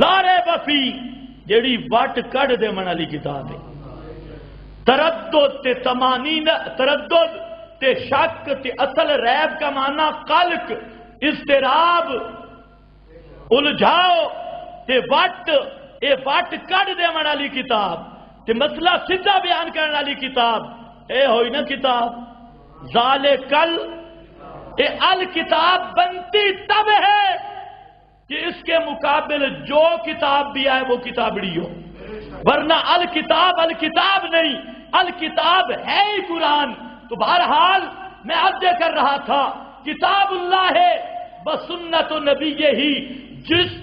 لا ریب فی جیڑی وٹ کڈ دیون والی کتاب ہے. تردد تے تمانین، تردد تے شک تے اصل ریب کا معنی قلق، اضطراب، الجھاؤ تے وٹ، اے وٹ کڈ دیون والی کتاب تے مسئلہ سیدھا بیان کرنے والی کتاب. اے ہوئی نا کتاب ذالکل، اے الکتاب بنتی تب ہے کہ اس کے مقابل جو کتاب بھی آئے وہ کتابڑی ہو، ورنہ الکتاب الکتاب نہیں، الکتاب ہے ہی قرآن. تو بہرحال میں عرض کر رہا تھا کتاب اللہ ہے بسنت نبی ہی.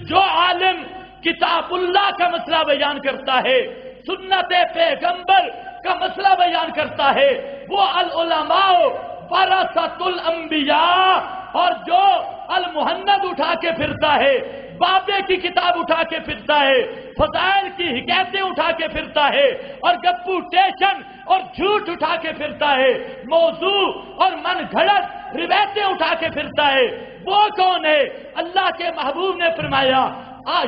جو عالم کتاب اللہ کا مسئلہ بیان کرتا ہے، سنت پیغمبر کا مسئلہ بیان کرتا ہے، وہ العلماء ورثۃ الانبیاء. اور جو المحند اٹھا کے پھرتا ہے، بابے کی کتاب اٹھا کے پھرتا ہے، فضائل کی حکایتیں اٹھا کے پھرتا ہے، اور گپو ٹیشن اور جھوٹ اٹھا کے پھرتا ہے، موضوع اور من گھڑت روایتیں اٹھا کے پھرتا ہے، وہ کون ہے؟ اللہ کے محبوب نے فرمایا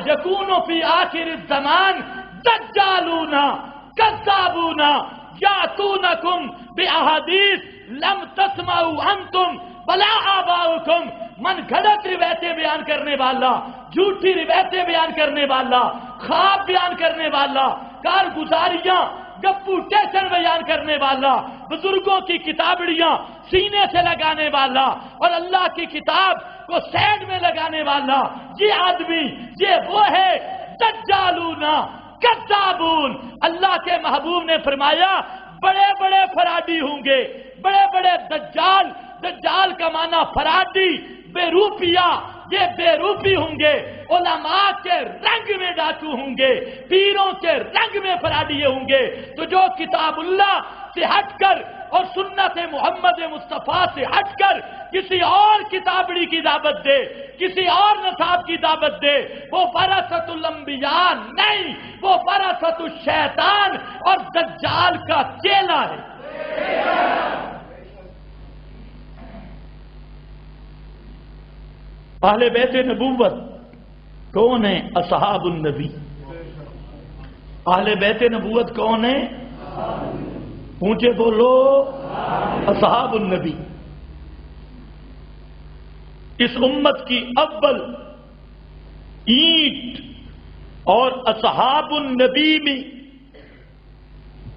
یکون فی آخر الزمان دجالون کذابون یاتونکم باحادیث لم تسمعوا انتم بلا آباؤکم. من گھڑت روایتیں بیان کرنے والا، جھوٹی روایتیں بیان کرنے والا، خواب بیان کرنے والا، کارگزاریاں گپو ٹیشن بیان کرنے والا، بزرگوں کی کتابڑیاں سینے سے لگانے والا اور اللہ کی کتاب کو سیڈ میں لگانے والا، یہ آدمی یہ وہ ہے دجالون کذابون. اللہ کے محبوب نے فرمایا بڑے بڑے فرادی ہوں گے، بڑے بڑے دجال، دجال کا معنی فرادی، بے روپیہ، یہ بے روپی ہوں گے، علماء کے رنگ میں ڈاکو ہوں گے، پیروں کے رنگ میں فرادیے ہوں گے. تو جو کتاب اللہ سے ہٹ کر اور سنت محمد مصطفیٰ سے ہٹ کر کسی اور کتابڑی کی دعوت دے، کسی اور نصاب کی دعوت دے، وہ ورثۃ الانبیاء نہیں، وہ ورثۃ الشیطان اور دجال کا چیلا ہے. اہل بیت نبوت کون ہے؟ اصحاب النبی. اہل بیت نبوت کون ہے؟ اونچے بولو، اصحاب النبی. اس امت کی اول اینٹ اور اصحاب النبی میں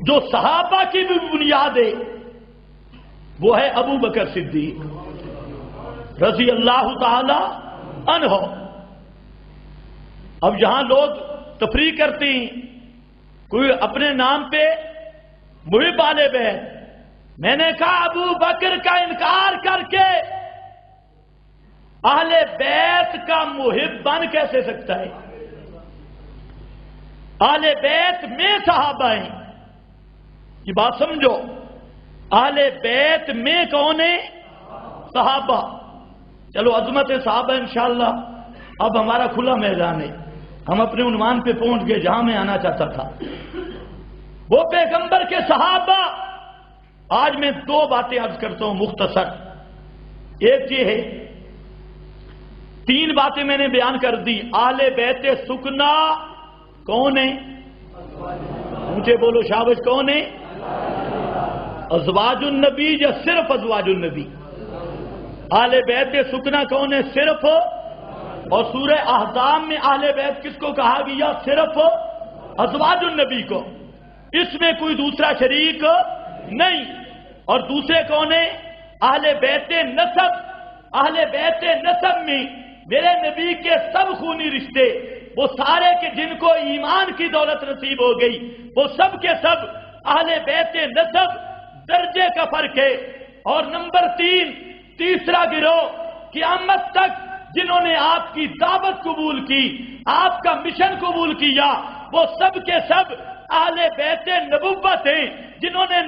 جو صحابہ کی بھی بنیاد ہے وہ ہے ابو بکر صدیق رضی اللہ تعالی عنہ. اب یہاں لوگ تفریح کرتے ہیں، کوئی اپنے نام پہ محب آل بیت. میں نے کہا ابو بکر کا انکار کر کے اہل بیت کا محب بن کیسے سکتا ہے؟ اہل بیت میں صحابہ ہیں، یہ بات سمجھو. اہل بیت میں کون ہے؟ صحابہ. چلو عظمت صحابہ انشاءاللہ اب ہمارا کھلا میدان ہے، ہم اپنے عنوان پہ پہنچ گئے جہاں میں آنا چاہتا تھا. وہ پیغمبر کے صحابہ. آج میں دو باتیں عرض کرتا ہوں مختصر. ایک یہ ہے، تین باتیں میں نے بیان کر دی. اہل بیت سکنا کون ہے؟ مجھے بولو شابش، کون ہے؟ ازواج النبی یا صرف ازواج النبی؟ اہل بیت سکنا کون ہے؟ صرف. اور سورہ احزاب میں اہل بیت کس کو کہا گیا؟ صرف ازواج النبی کو. اس میں کوئی دوسرا شریک نہیں. اور دوسرے کون ہیں؟ اہل بیت نسب. اہل بیت نسب میں میرے نبی کے سب خونی رشتے، وہ سارے کے جن کو ایمان کی دولت نصیب ہو گئی، وہ سب کے سب اہل بیت نسب. درجے کا فرق ہے. اور نمبر تیسرا گروہ قیامت تک جنہوں نے آپ کی دعوت قبول کی، آپ کا مشن قبول کیا، وہ سب کے سب اہل بیت نبوت ہیں. جنہوں نے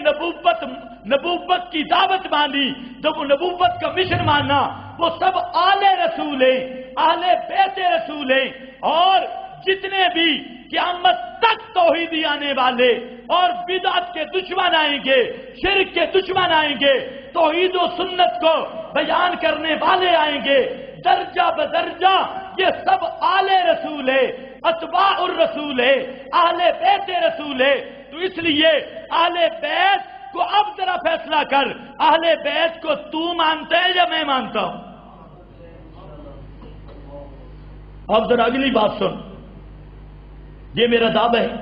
نبوت کی دعوت مانی، جب نبوت کا مشن مانا، وہ سب آل رسول ہیں، اہل بیت رسول ہیں. اور جتنے بھی قیامت تک توحیدی آنے والے اور بدعت کے دشمن آئیں گے، شرک کے دشمن آئیں گے، توحید و سنت کو بیان کرنے والے آئیں گے، درجہ بدرجہ یہ سب آل رسول ہے. اتباع الرسول ہے، اہل بیت رسول ہے، تو اس لیے اہل بیت کو اب ذرا فیصلہ کر، اہل بیت کو تو مانتا ہے یا میں مانتا ہوں؟ اب ذرا اگلی بات سن، یہ میرا دعویٰ ہے،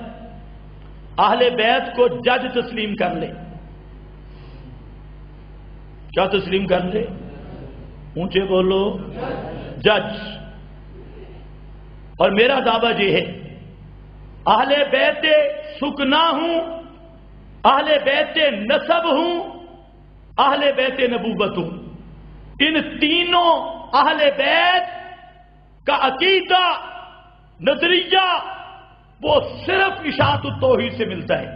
اہل بیت کو جج تسلیم کر لے۔ کیا تسلیم کر لے؟ اونچے بولو، جج۔ اور میرا دعویٰ یہ ہے، اہل بیت سکنا ہوں، اہل بیت نسب ہوں، اہل بیت نبوت ہوں، ان تینوں اہل بیت کا عقیدہ، نظریہ، وہ صرف اشاعت التوحید سے ملتا ہے۔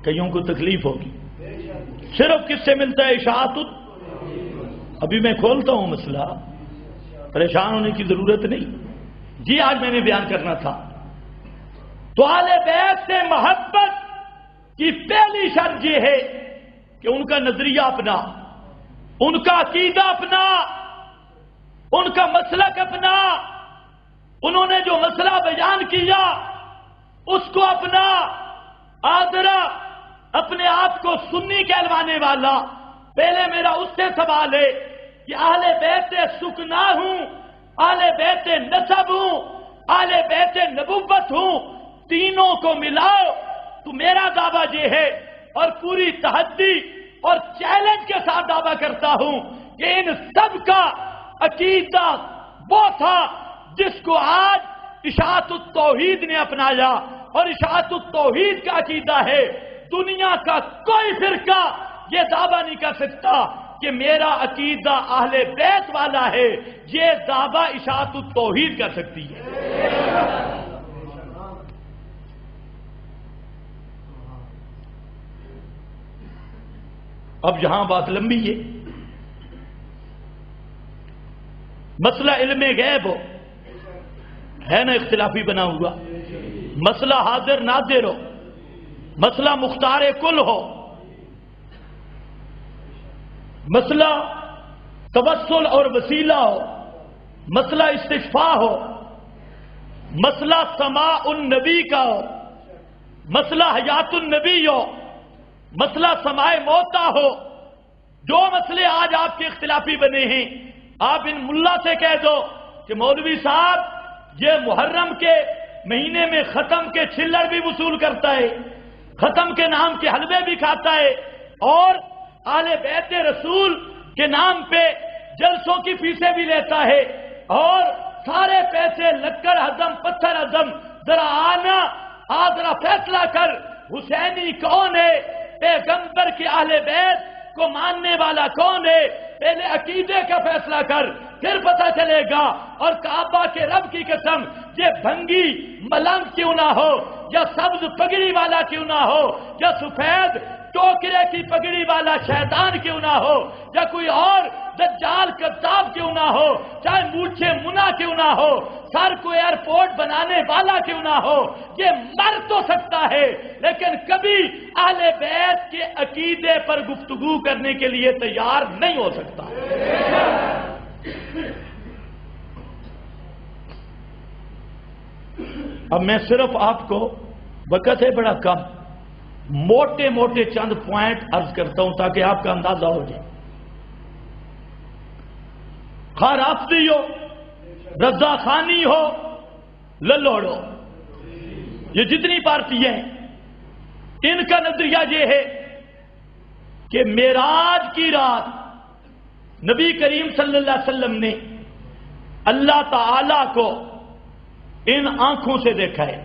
کئیوں کو تکلیف ہوگی، صرف کس سے ملتا ہے؟ اشاعت۔ ابھی میں کھولتا ہوں مسئلہ، پریشان ہونے کی ضرورت نہیں، جی آج میں نے بیان کرنا تھا۔ تو اہل بیت سے محبت کی پہلی شرط یہ ہے کہ ان کا نظریہ اپنا، ان کا عقیدہ اپنا، ان کا مسلک اپنا، انہوں نے جو مسئلہ بیان کیا اس کو اپنا۔ آدرا اپنے آپ کو سنی کہلوانے والا، پہلے میرا اس سے سوال ہے کہ اہل بیت سکنا ہوں، اہل بیت نسب ہوں، اہل بیت نبوت ہوں، تینوں کو ملاؤ تو میرا دعویٰ یہ ہے، اور پوری تحدی اور چیلنج کے ساتھ دعویٰ کرتا ہوں کہ ان سب کا عقیدہ وہ تھا جس کو آج اشاعت التوحید نے اپنایا، اور اشاعت التوحید کا عقیدہ ہے۔ دنیا کا کوئی فرقہ یہ دعویٰ نہیں کر سکتا کہ میرا عقیدہ اہل بیت والا ہے، یہ دعویٰ اشاعت التوحید کر سکتی ہے۔ اب یہاں بات لمبی ہے، مسئلہ علم غیب ہو، ہے نا اختلافی بنا ہوا، مسئلہ حاضر ناظر ہو، مسئلہ مختار کل ہو، مسئلہ توسل اور وسیلہ ہو، مسئلہ استشفاء ہو، مسئلہ سماع النبی کا ہو، مسئلہ حیات النبی ہو، مسئلہ سماع موتا ہو، جو مسئلے آج آپ کے اختلافی بنے ہیں، آپ ان ملا سے کہہ دو کہ مولوی صاحب یہ محرم کے مہینے میں ختم کے چھلڑ بھی وصول کرتا ہے، ختم کے نام کے حلوے بھی کھاتا ہے، اور آل بیت رسول کے نام پہ جلسوں کی فیسیں بھی لیتا ہے، اور سارے پیسے لکڑ ہضم پتھر ہضم۔ ذرا آنا، ذرا فیصلہ کر، حسینی کون ہے؟ پیغمبر کے اہل بیت کو ماننے والا کون ہے؟ پہلے عقیدے کا فیصلہ کر، پھر پتہ چلے گا۔ اور کعبہ کے رب کی قسم، یہ بھنگی ملنگ کیوں نہ ہو، یا سبز پگڑی والا کیوں نہ ہو، یا سفید ٹوکرے کی پگڑی والا شیطان کیوں نہ ہو، یا کوئی اور دجال کذاب کیوں نہ ہو، چاہے مونچھے منا کیوں نہ ہو، سر کو ایئرپورٹ بنانے والا کیوں نہ ہو، یہ مر تو سکتا ہے لیکن کبھی اہل بیت کے عقیدے پر گفتگو کرنے کے لیے تیار نہیں ہو سکتا۔ اب میں صرف آپ کو، وقت ہے بڑا کم، موٹے موٹے چند پوائنٹ عرض کرتا ہوں تاکہ آپ کا اندازہ ہو جائے۔ خواہ رافضی ہو، رضا خانی ہو، للوڑ ہو، یہ جتنی پارٹی ہیں، ان کا نظریہ یہ ہے کہ معراج کی رات نبی کریم صلی اللہ علیہ وسلم نے اللہ تعالی کو ان آنکھوں سے دیکھا ہے۔